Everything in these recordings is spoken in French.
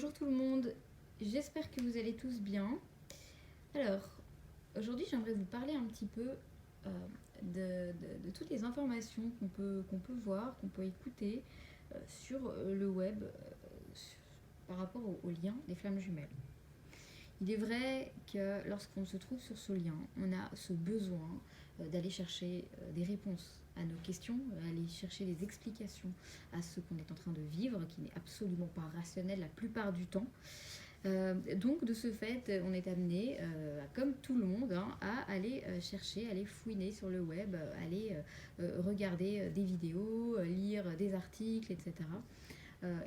Bonjour tout le monde, j'espère que vous allez tous bien. Alors, aujourd'hui j'aimerais vous parler un petit peu de toutes les informations qu'on peut voir, qu'on peut écouter sur le web par rapport au lien des flammes jumelles. Il est vrai que lorsqu'on se trouve sur ce lien, on a ce besoin d'aller chercher des réponses à nos questions, aller chercher des explications à ce qu'on est en train de vivre, qui n'est absolument pas rationnel la plupart du temps. Donc de ce fait, on est amené, comme tout le monde, à aller chercher, aller fouiner sur le web, aller regarder des vidéos, lire des articles, etc.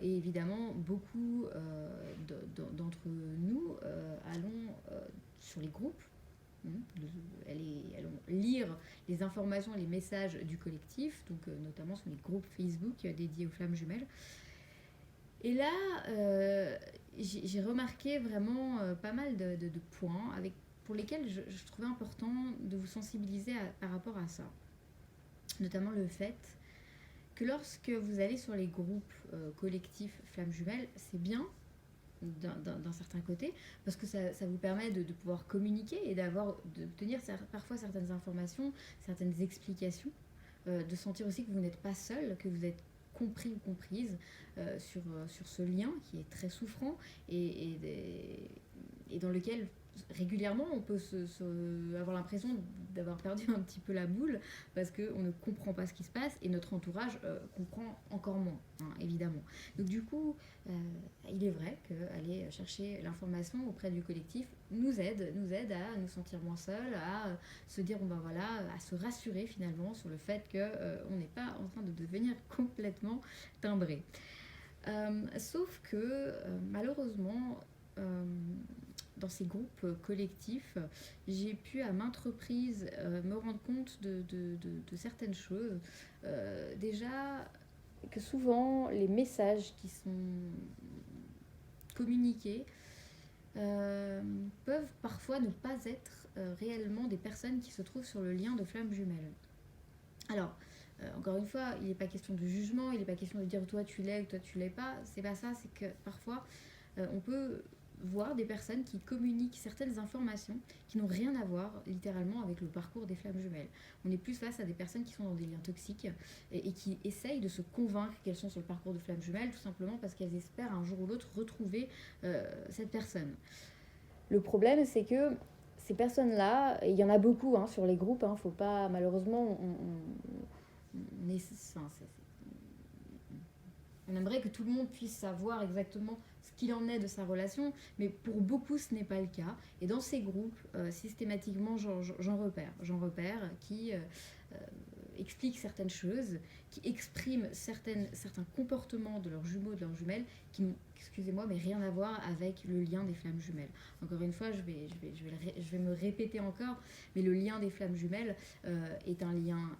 Et évidemment, beaucoup d'entre nous allons sur les groupes, allons lire les informations, les messages du collectif, donc notamment sur les groupes Facebook dédiés aux flammes jumelles. Et là, j'ai remarqué vraiment pas mal de points pour lesquels je trouvais important de vous sensibiliser par rapport à ça. Notamment le fait que lorsque vous allez sur les groupes collectifs flammes jumelles, c'est bien d'un certain côté, parce que ça vous permet de pouvoir communiquer et d'obtenir parfois certaines informations, certaines explications, de sentir aussi que vous n'êtes pas seul, que vous êtes compris ou comprise sur ce lien qui est très souffrant et dans lequel régulièrement on peut avoir l'impression d'avoir perdu un petit peu la boule parce qu'on ne comprend pas ce qui se passe et notre entourage comprend encore moins, évidemment. Donc du coup, il est vrai qu'aller chercher l'information auprès du collectif nous aide à nous sentir moins seuls, à se dire à se rassurer finalement sur le fait qu'on n'est pas en train de devenir complètement timbré. Sauf que malheureusement, dans ces groupes collectifs, j'ai pu à maintes reprises me rendre compte de certaines choses. Déjà, que souvent les messages qui sont communiqués peuvent parfois ne pas être réellement des personnes qui se trouvent sur le lien de flammes jumelles. Alors, encore une fois, il n'est pas question de jugement, il n'est pas question de dire toi tu l'es ou toi tu l'es pas, c'est pas ça, c'est que parfois on peut voir des personnes qui communiquent certaines informations qui n'ont rien à voir littéralement avec le parcours des flammes jumelles. On est plus face à des personnes qui sont dans des liens toxiques et qui essayent de se convaincre qu'elles sont sur le parcours de flammes jumelles tout simplement parce qu'elles espèrent un jour ou l'autre retrouver cette personne. Le problème, c'est que ces personnes-là, et il y en a beaucoup sur les groupes, faut pas, malheureusement, on aimerait que tout le monde puisse savoir exactement ce qu'il en est de sa relation, mais pour beaucoup ce n'est pas le cas. Et dans ces groupes, systématiquement, j'en repère qui expliquent certaines choses, qui expriment certains comportements de leurs jumeaux, de leurs jumelles, qui n'ont, excusez-moi, mais rien à voir avec le lien des flammes jumelles. Encore une fois, je vais me répéter encore, mais le lien des flammes jumelles est un lien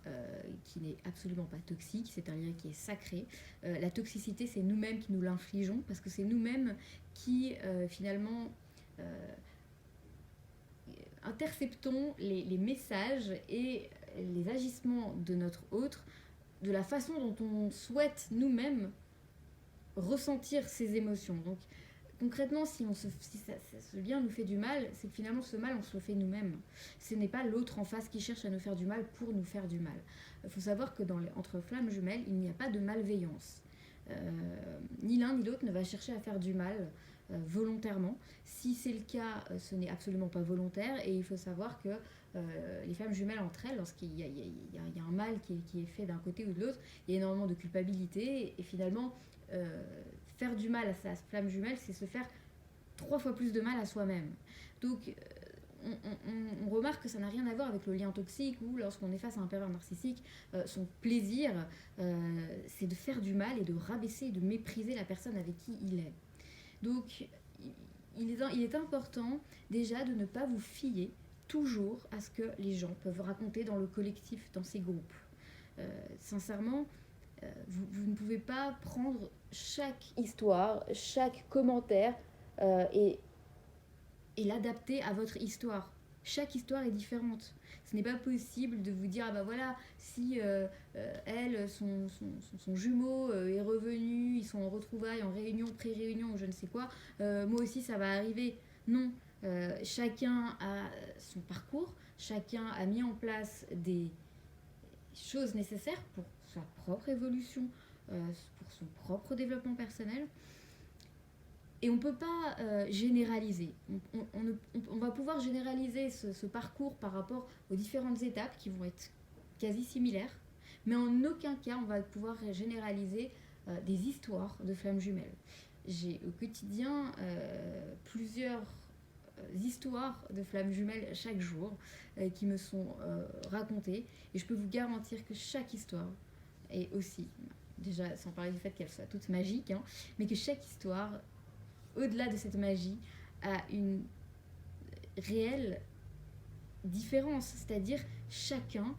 qui n'est absolument pas toxique, c'est un lien qui est sacré. La toxicité, c'est nous-mêmes qui nous l'infligeons, parce que c'est nous-mêmes qui, finalement, interceptons les messages et les agissements de notre autre de la façon dont on souhaite nous-mêmes ressentir ces émotions. Donc concrètement, si ce lien nous fait du mal, c'est que finalement ce mal on se le fait nous-mêmes. Ce n'est pas l'autre en face qui cherche à nous faire du mal pour nous faire du mal. Il faut savoir que entre flammes jumelles, il n'y a pas de malveillance. Ni l'un ni l'autre ne va chercher à faire du mal volontairement. Si c'est le cas, ce n'est absolument pas volontaire et il faut savoir que les flammes jumelles entre elles, lorsqu'il y a un mal qui est fait d'un côté ou de l'autre, il y a énormément de culpabilité et finalement faire du mal à sa flamme jumelle, c'est se faire 3 fois plus de mal à soi-même. Donc on remarque que ça n'a rien à voir avec le lien toxique où lorsqu'on est face à un pervers narcissique, son plaisir c'est de faire du mal et de rabaisser et de mépriser la personne avec qui il est. Donc il est important déjà de ne pas vous fier toujours à ce que les gens peuvent raconter dans le collectif, dans ces groupes. Sincèrement, vous ne pouvez pas prendre chaque histoire, chaque commentaire et l'adapter à votre histoire. Chaque histoire est différente. Ce n'est pas possible de vous dire, ah bah voilà, si elle, son jumeau est revenu, ils sont en retrouvailles, en réunion, pré-réunion, ou je ne sais quoi, moi aussi ça va arriver. Non, chacun a son parcours, chacun a mis en place des choses nécessaires pour sa propre évolution, pour son propre développement personnel. Et on ne peut pas généraliser. On va pouvoir généraliser ce parcours par rapport aux différentes étapes qui vont être quasi similaires, mais en aucun cas on va pouvoir généraliser des histoires de flammes jumelles. J'ai au quotidien plusieurs histoires de flammes jumelles chaque jour qui me sont racontées, et je peux vous garantir que chaque histoire est aussi, déjà sans parler du fait qu'elle soit toute magique, hein, mais que chaque histoire, au-delà de cette magie, a une réelle différence, c'est-à-dire chacun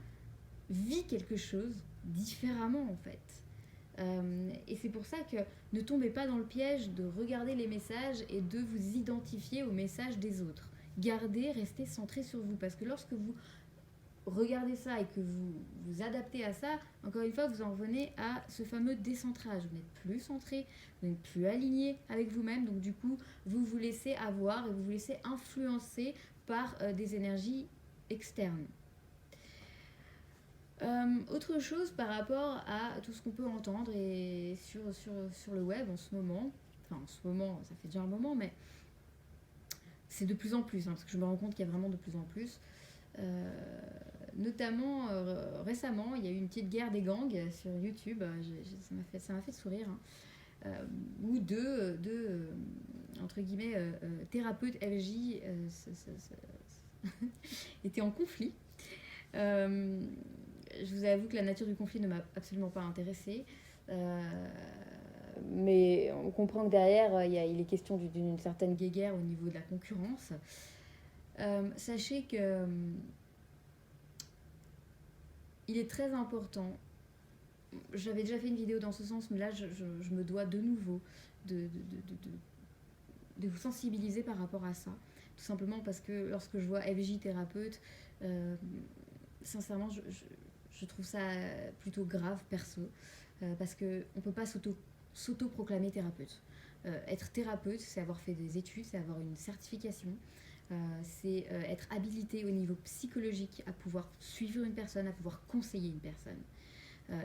vit quelque chose différemment en fait. Et c'est pour ça que ne tombez pas dans le piège de regarder les messages et de vous identifier aux messages des autres. Restez centré sur vous, parce que lorsque vous regardez ça et que vous vous adaptez à ça, encore une fois, vous en revenez à ce fameux décentrage. Vous n'êtes plus centré, vous n'êtes plus aligné avec vous-même, donc du coup, vous vous laissez avoir et vous vous laissez influencer par des énergies externes. Autre chose par rapport à tout ce qu'on peut entendre et sur le web en ce moment, enfin en ce moment, ça fait déjà un moment, mais c'est de plus en plus, hein, parce que je me rends compte qu'il y a vraiment de plus en plus. Notamment récemment, il y a eu une petite guerre des gangs sur YouTube, ça m'a fait sourire, hein, où deux entre guillemets, thérapeutes FJ étaient en conflit. Je vous avoue que la nature du conflit ne m'a absolument pas intéressée. Mais on comprend que derrière, il est question d'une certaine guéguerre au niveau de la concurrence. Sachez que il est très important. J'avais déjà fait une vidéo dans ce sens, mais là, je me dois de nouveau de vous sensibiliser par rapport à ça. Tout simplement parce que lorsque je vois FJ thérapeute, sincèrement, je trouve ça plutôt grave, perso, parce qu'on ne peut pas s'auto-proclamer thérapeute. Être thérapeute, c'est avoir fait des études, c'est avoir une certification, c'est être habilité au niveau psychologique à pouvoir suivre une personne, à pouvoir conseiller une personne.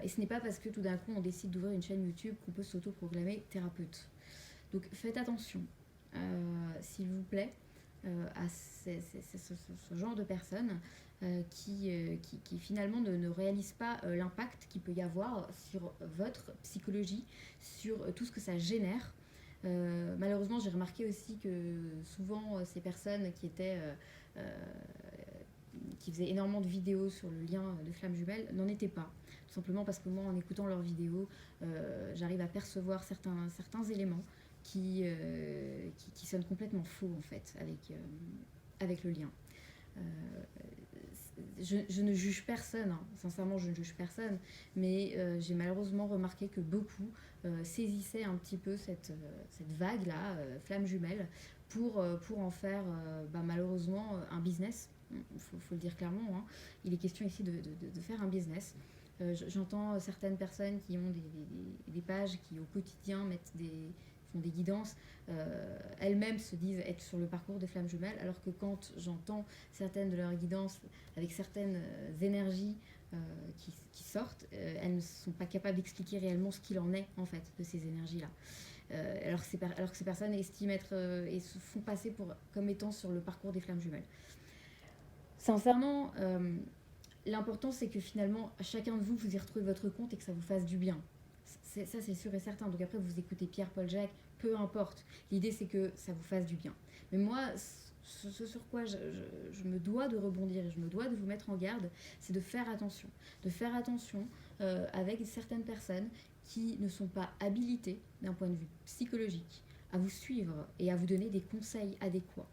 Et ce n'est pas parce que tout d'un coup on décide d'ouvrir une chaîne YouTube qu'on peut s'auto-proclamer thérapeute. Donc faites attention, s'il vous plaît, à ce genre de personnes qui finalement ne réalisent pas l'impact qu'il peut y avoir sur votre psychologie, sur tout ce que ça génère. Malheureusement, j'ai remarqué aussi que souvent ces personnes qui faisaient énormément de vidéos sur le lien de flammes jumelles n'en étaient pas. Tout simplement parce que moi, en écoutant leurs vidéos, j'arrive à percevoir certains éléments qui sonnent complètement faux en fait avec le lien. Je ne juge personne, hein. Sincèrement je ne juge personne, mais j'ai malheureusement remarqué que beaucoup saisissaient un petit peu cette vague-là, flamme jumelle, pour en faire malheureusement un business. Faut le dire clairement, hein. Il est question ici de faire un business. J'entends certaines personnes qui ont des pages qui au quotidien font des guidances, elles-mêmes se disent être sur le parcours des flammes jumelles, alors que quand j'entends certaines de leurs guidances avec certaines énergies qui sortent, elles ne sont pas capables d'expliquer réellement ce qu'il en est en fait de ces énergies-là. Alors que ces personnes estiment être et se font passer comme étant sur le parcours des flammes jumelles. Sincèrement, l'important c'est que finalement chacun de vous y retrouvez votre compte et que ça vous fasse du bien. Ça c'est sûr et certain. Donc après vous écoutez Pierre, Paul, Jacques, peu importe. L'idée c'est que ça vous fasse du bien. Mais moi, ce sur quoi je me dois de rebondir et je me dois de vous mettre en garde, c'est de faire attention. De faire attention avec certaines personnes qui ne sont pas habilitées d'un point de vue psychologique à vous suivre et à vous donner des conseils adéquats.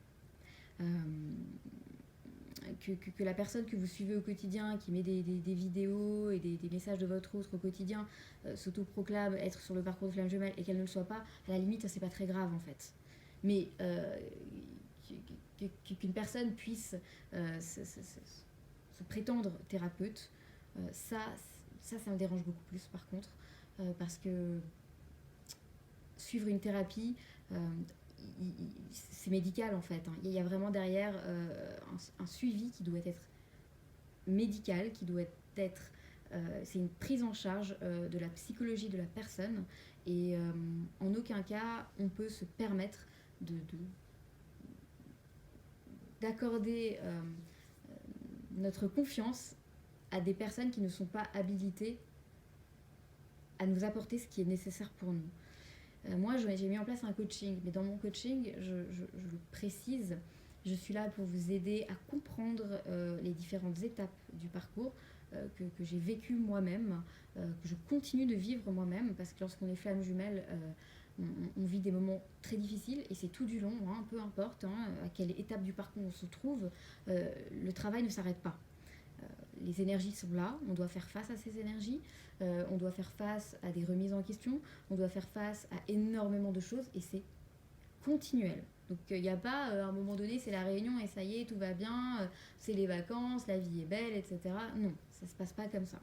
Que la personne que vous suivez au quotidien, qui met des vidéos et des messages de votre autre au quotidien, s'autoproclame être sur le parcours de flamme jumelle et qu'elle ne le soit pas, à la limite, c'est pas très grave en fait. Mais qu'une personne puisse se prétendre thérapeute, ça me dérange beaucoup plus par contre, parce que suivre une thérapie, c'est médical en fait, hein. Il y a vraiment derrière un suivi qui doit être médical, qui doit être... c'est une prise en charge de la psychologie de la personne, et en aucun cas on peut se permettre d'accorder notre confiance à des personnes qui ne sont pas habilitées à nous apporter ce qui est nécessaire pour nous. Moi, j'ai mis en place un coaching, mais dans mon coaching, je le précise, je suis là pour vous aider à comprendre les différentes étapes du parcours que j'ai vécu moi-même, que je continue de vivre moi-même, parce que lorsqu'on est flamme jumelle, on vit des moments très difficiles, et c'est tout du long, hein, peu importe à quelle étape du parcours on se trouve, le travail ne s'arrête pas. Les énergies sont là, on doit faire face à ces énergies, on doit faire face à des remises en question, on doit faire face à énormément de choses, et c'est continuel. Donc il n'y a pas à un moment donné c'est la réunion et ça y est, tout va bien, c'est les vacances, la vie est belle, etc. Non, ça se passe pas comme ça.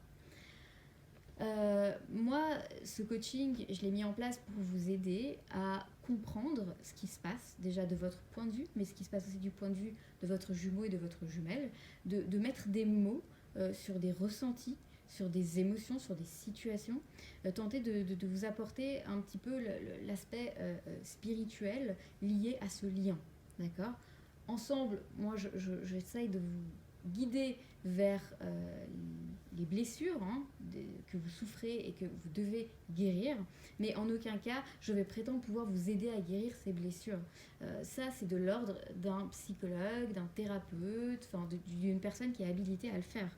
Moi, ce coaching, je l'ai mis en place pour vous aider à comprendre ce qui se passe, déjà de votre point de vue, mais ce qui se passe aussi du point de vue de votre jumeau et de votre jumelle, de mettre des mots sur des ressentis, sur des émotions, sur des situations, tenter de vous apporter un petit peu l'aspect spirituel lié à ce lien, d'accord ? Ensemble, moi, j'essaye de vous guider vers les blessures que vous souffrez et que vous devez guérir, mais en aucun cas je vais prétendre pouvoir vous aider à guérir ces blessures. Ça, c'est de l'ordre d'un psychologue, d'un thérapeute, d'une personne qui est habilitée à le faire.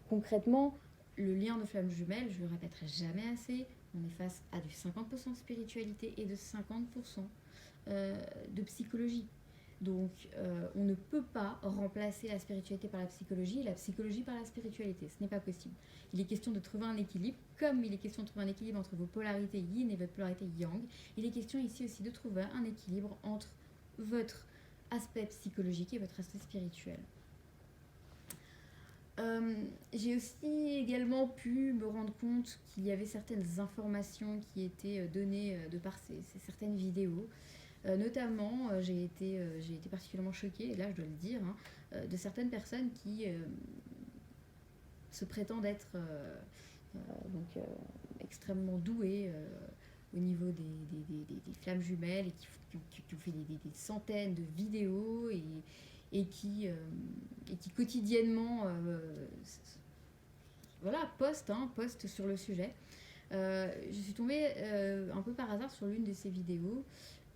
Concrètement, le lien de flamme jumelle, je le répéterai jamais assez, on est face à du 50% de spiritualité et de 50% de psychologie. Donc, on ne peut pas remplacer la spiritualité par la psychologie et la psychologie par la spiritualité. Ce n'est pas possible. Il est question de trouver un équilibre, comme il est question de trouver un équilibre entre vos polarités yin et votre polarité yang. Il est question ici aussi de trouver un équilibre entre votre aspect psychologique et votre aspect spirituel. J'ai aussi également pu me rendre compte qu'il y avait certaines informations qui étaient données de par ces certaines vidéos. Notamment, j'ai été particulièrement choquée, et là je dois le dire, de certaines personnes qui se prétendent être extrêmement douées au niveau des flammes jumelles, et qui ont fait des centaines de vidéos, et qui quotidiennement postent sur le sujet. Je suis tombée un peu par hasard sur l'une de ces vidéos,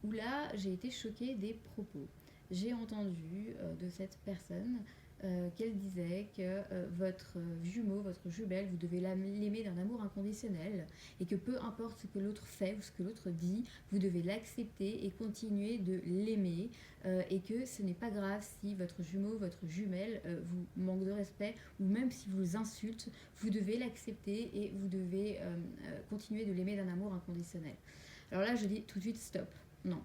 où là, j'ai été choquée des propos. J'ai entendu de cette personne qu'elle disait que votre jumeau, votre jumelle, vous devez l'aimer d'un amour inconditionnel, et que peu importe ce que l'autre fait ou ce que l'autre dit, vous devez l'accepter et continuer de l'aimer, et que ce n'est pas grave si votre jumeau, votre jumelle vous manque de respect, ou même si vous insulte, vous devez l'accepter et vous devez continuer de l'aimer d'un amour inconditionnel. Alors là, je dis tout de suite stop. Non,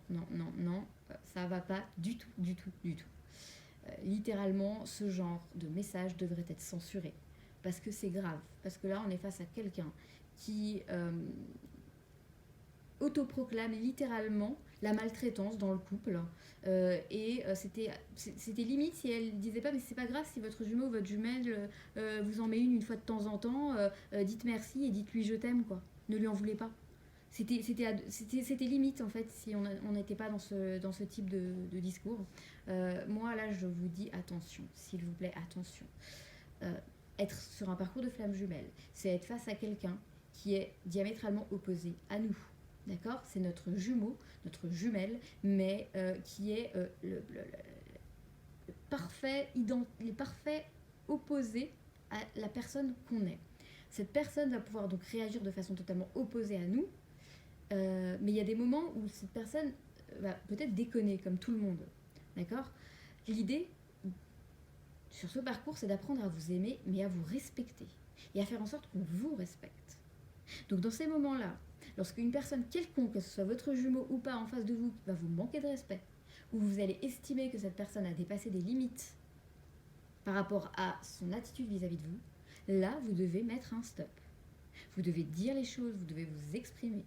ça va pas du tout. Littéralement, ce genre de message devrait être censuré, parce que c'est grave, parce que là, on est face à quelqu'un qui autoproclame littéralement la maltraitance dans le couple, et c'était limite si elle disait pas, mais c'est pas grave si votre jumeau ou votre jumelle vous en met une fois de temps en temps, dites merci et dites-lui je t'aime, quoi. Ne lui en voulez pas. C'était limite en fait si on n'était pas dans ce type de discours. Moi là je vous dis attention, s'il vous plaît, attention. Être sur un parcours de flamme jumelle, c'est être face à quelqu'un qui est diamétralement opposé à nous. D'accord ? C'est notre jumeau, notre jumelle, mais qui est le parfait opposé à la personne qu'on est. Cette personne va pouvoir donc réagir de façon totalement opposée à nous. Mais il y a des moments où cette personne va peut-être déconner comme tout le monde, d'accord ? L'idée sur ce parcours, c'est d'apprendre à vous aimer, mais à vous respecter, et à faire en sorte qu'on vous respecte. Donc dans ces moments-là, lorsqu'une personne quelconque, que ce soit votre jumeau ou pas en face de vous, va vous manquer de respect, où vous allez estimer que cette personne a dépassé des limites par rapport à son attitude vis-à-vis de vous, là, vous devez mettre un stop. Vous devez dire les choses, vous devez vous exprimer.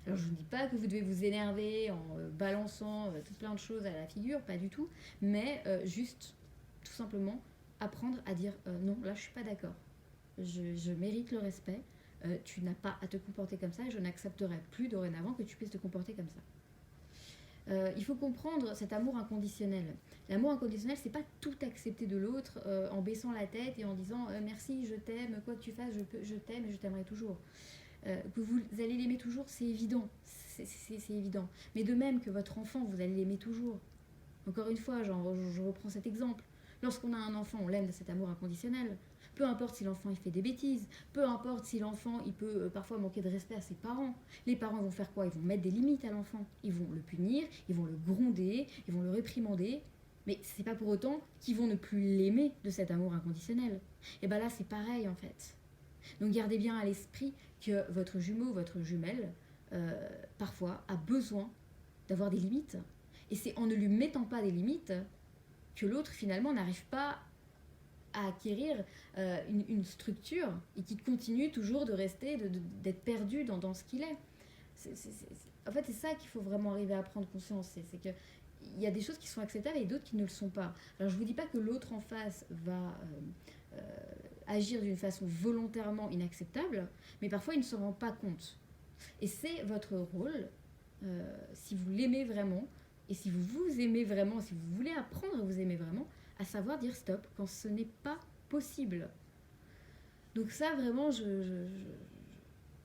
Alors je ne dis pas que vous devez vous énerver en balançant tout plein de choses à la figure, pas du tout, mais juste, tout simplement, apprendre à dire non, là je suis pas d'accord. Je mérite le respect, tu n'as pas à te comporter comme ça et je n'accepterai plus dorénavant que tu puisses te comporter comme ça. Il faut comprendre cet amour inconditionnel. L'amour inconditionnel, c'est pas tout accepter de l'autre en baissant la tête et en disant merci, je t'aime, quoi que tu fasses, je t'aime et je t'aimerai toujours. Que vous allez l'aimer toujours, c'est évident. C'est évident. Mais de même que votre enfant, vous allez l'aimer toujours. Encore une fois, je reprends cet exemple. Lorsqu'on a un enfant, on l'aime de cet amour inconditionnel. Peu importe si l'enfant il fait des bêtises, peu importe si l'enfant il peut parfois manquer de respect à ses parents. Les parents vont faire quoi? Ils vont mettre des limites à l'enfant. Ils vont le punir, ils vont le gronder, ils vont le réprimander. Mais c'est pas pour autant qu'ils vont ne plus l'aimer de cet amour inconditionnel. Et bien là, c'est pareil en fait. Donc gardez bien à l'esprit que votre jumeau, votre jumelle, parfois a besoin d'avoir des limites. Et c'est en ne lui mettant pas des limites que l'autre finalement n'arrive pas à acquérir une structure et qui continue toujours de rester, d'être perdu dans ce qu'il est. En fait, c'est ça qu'il faut vraiment arriver à prendre conscience. C'est que il y a des choses qui sont acceptables et d'autres qui ne le sont pas. Alors je ne vous dis pas que l'autre en face va agir d'une façon volontairement inacceptable, mais parfois il ne s'en rend pas compte. Et c'est votre rôle, si vous l'aimez vraiment, et si vous vous aimez vraiment, si vous voulez apprendre à vous aimer vraiment, à savoir dire stop quand ce n'est pas possible. Donc ça, vraiment,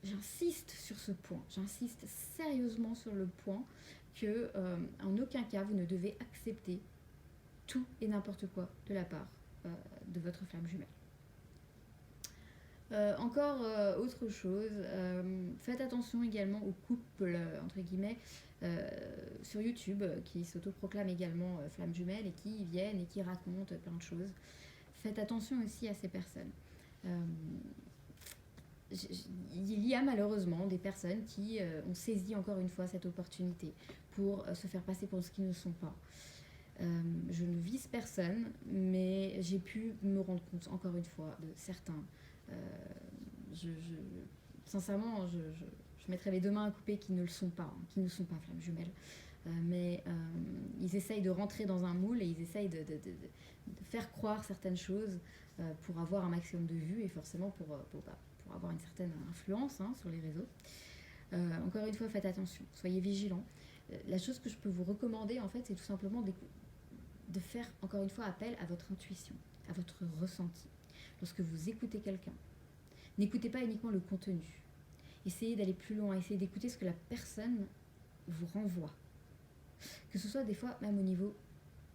j'insiste sur ce point. J'insiste sérieusement sur le point que, en aucun cas, vous ne devez accepter tout et n'importe quoi de la part de votre flamme jumelle. Encore autre chose, faites attention également aux couples, entre guillemets, sur YouTube, qui s'autoproclament également flammes jumelles et qui viennent et qui racontent plein de choses. Faites attention aussi à ces personnes. Il y a malheureusement des personnes qui ont saisi encore une fois cette opportunité pour se faire passer pour ce qu'ils ne sont pas. Je ne vise personne, mais j'ai pu me rendre compte encore une fois de certains. Sincèrement, je mettrais les deux mains à couper qui ne le sont pas, qui ne sont pas flammes jumelles. Mais ils essayent de rentrer dans un moule et ils essayent de faire croire certaines choses pour avoir un maximum de vues et forcément pour avoir une certaine influence sur les réseaux. Encore une fois, faites attention, soyez vigilants. La chose que je peux vous recommander, en fait, c'est tout simplement de faire, encore une fois, appel à votre intuition, à votre ressenti. Lorsque vous écoutez quelqu'un, n'écoutez pas uniquement le contenu. Essayez d'aller plus loin, essayez d'écouter ce que la personne vous renvoie. Que ce soit des fois même au niveau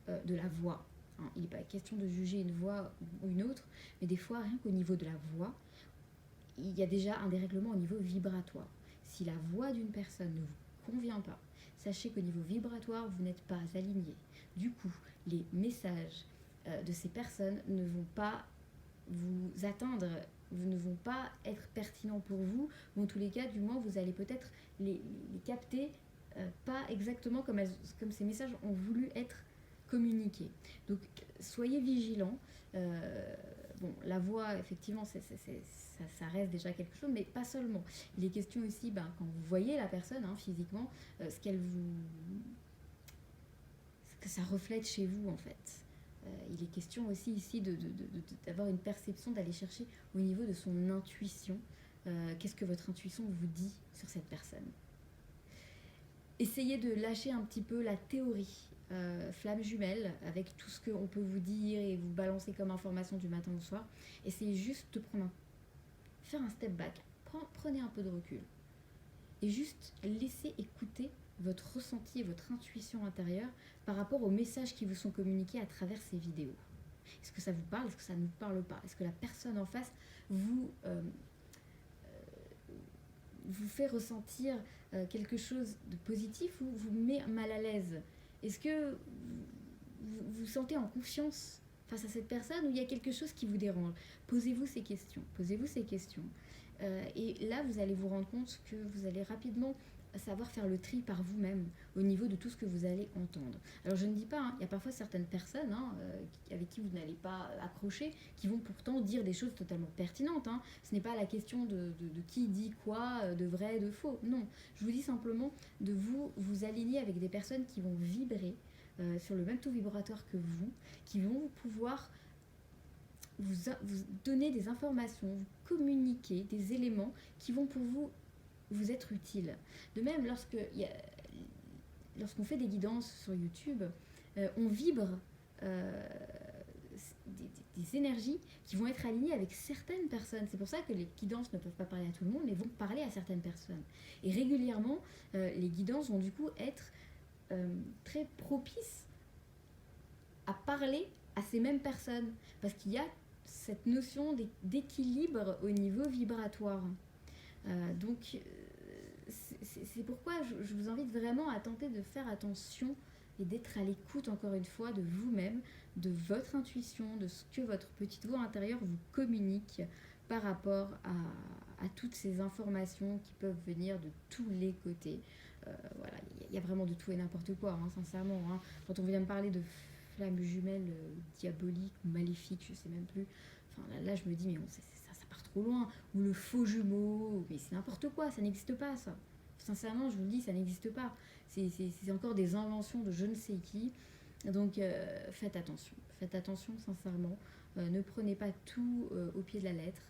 de la voix. Il n'est pas question de juger une voix ou une autre, mais des fois, rien qu'au niveau de la voix, il y a déjà un dérèglement au niveau vibratoire. Si la voix d'une personne ne vous convient pas, sachez qu'au niveau vibratoire, vous n'êtes pas aligné. Du coup, les messages de ces personnes ne vont pas vous atteindre, ne vont pas être pertinents pour vous, ou en tous les cas, du moins, vous allez peut-être les capter pas exactement comme ces messages ont voulu être communiqués. Donc, soyez vigilants. Bon, la voix, effectivement, ça reste déjà quelque chose, mais pas seulement. Il est question aussi, quand vous voyez la personne physiquement, ce que ça reflète chez vous, en fait. Il est question aussi ici d'avoir une perception, d'aller chercher au niveau de son intuition. Qu'est-ce que votre intuition vous dit sur cette personne? Essayez de lâcher un petit peu la théorie flamme jumelle avec tout ce qu'on peut vous dire et vous balancer comme information du matin au soir. Essayez juste de faire un step back. Prenez un peu de recul. Et juste laissez écouter votre ressenti et votre intuition intérieure par rapport aux messages qui vous sont communiqués à travers ces vidéos. Est-ce que ça vous parle? Est-ce que ça ne vous parle pas? Est-ce que la personne en face vous fait ressentir quelque chose de positif ou vous met mal à l'aise? Est-ce que vous vous sentez en confiance face à cette personne ou il y a quelque chose qui vous dérange? Posez-vous ces questions. Et là, vous allez vous rendre compte que vous allez rapidement savoir faire le tri par vous-même au niveau de tout ce que vous allez entendre. Alors je ne dis pas, hein, il y a parfois certaines personnes avec qui vous n'allez pas accrocher, qui vont pourtant dire des choses totalement pertinentes. Hein. Ce n'est pas la question de qui dit quoi, de vrai, de faux. Non, je vous dis simplement de vous aligner avec des personnes qui vont vibrer sur le même taux vibratoire que vous, qui vont pouvoir vous donner des informations, vous communiquer des éléments qui vont pour vous être utiles. De même, lorsqu'on fait des guidances sur YouTube, on vibre des énergies qui vont être alignées avec certaines personnes. C'est pour ça que les guidances ne peuvent pas parler à tout le monde, mais vont parler à certaines personnes. Et régulièrement, les guidances vont du coup être très propices à parler à ces mêmes personnes. Parce qu'il y a cette notion d'équilibre au niveau vibratoire. Donc, c'est pourquoi je vous invite vraiment à tenter de faire attention et d'être à l'écoute, encore une fois, de vous-même, de votre intuition, de ce que votre petite voix intérieure vous communique par rapport à toutes ces informations qui peuvent venir de tous les côtés. Voilà, il y a vraiment de tout et n'importe quoi, hein, sincèrement. Hein. Quand on vient me parler de flammes jumelles diaboliques ou maléfiques, je sais même plus. Enfin, là je me dis, mais ça part trop loin. Ou le faux jumeau, mais c'est n'importe quoi, ça n'existe pas, ça. Sincèrement, je vous le dis, ça n'existe pas. C'est encore des inventions de je ne sais qui. Donc, faites attention, sincèrement. Ne prenez pas tout au pied de la lettre.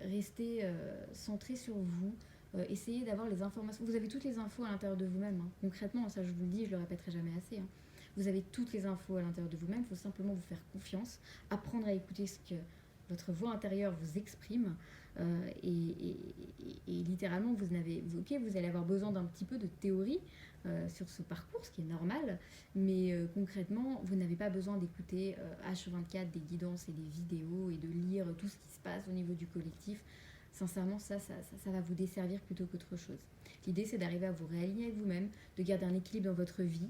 Restez centré sur vous. Essayez d'avoir les informations. Vous avez toutes les infos à l'intérieur de vous-même. Hein. Concrètement, ça je vous le dis, je le répéterai jamais assez. Hein. Vous avez toutes les infos à l'intérieur de vous-même. Il faut simplement vous faire confiance, apprendre à écouter ce que votre voix intérieure vous exprime. Et littéralement, vous allez avoir besoin d'un petit peu de théorie sur ce parcours, ce qui est normal. Mais concrètement, vous n'avez pas besoin d'écouter H24 des guidances et des vidéos et de lire tout ce qui se passe au niveau du collectif. Sincèrement, ça va vous desservir plutôt qu'autre chose. L'idée, c'est d'arriver à vous réaligner avec vous-même, de garder un équilibre dans votre vie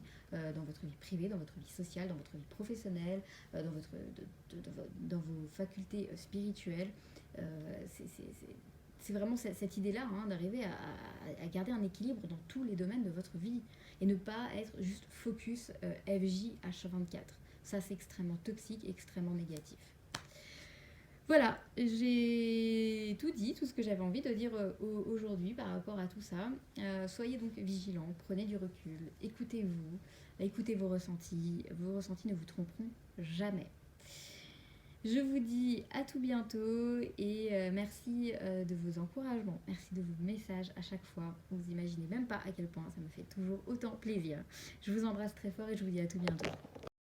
privée, dans votre vie sociale, dans votre vie professionnelle, dans vos facultés spirituelles. C'est vraiment cette idée-là, hein, d'arriver à garder un équilibre dans tous les domaines de votre vie et ne pas être juste focus FJ H24. Ça, c'est extrêmement toxique, extrêmement négatif. Voilà, j'ai tout dit, tout ce que j'avais envie de dire aujourd'hui par rapport à tout ça. Soyez donc vigilants, prenez du recul, écoutez-vous, écoutez vos ressentis ne vous tromperont jamais. Je vous dis à tout bientôt et merci de vos encouragements, merci de vos messages à chaque fois. Vous imaginez même pas à quel point ça me fait toujours autant plaisir. Je vous embrasse très fort et je vous dis à tout bientôt.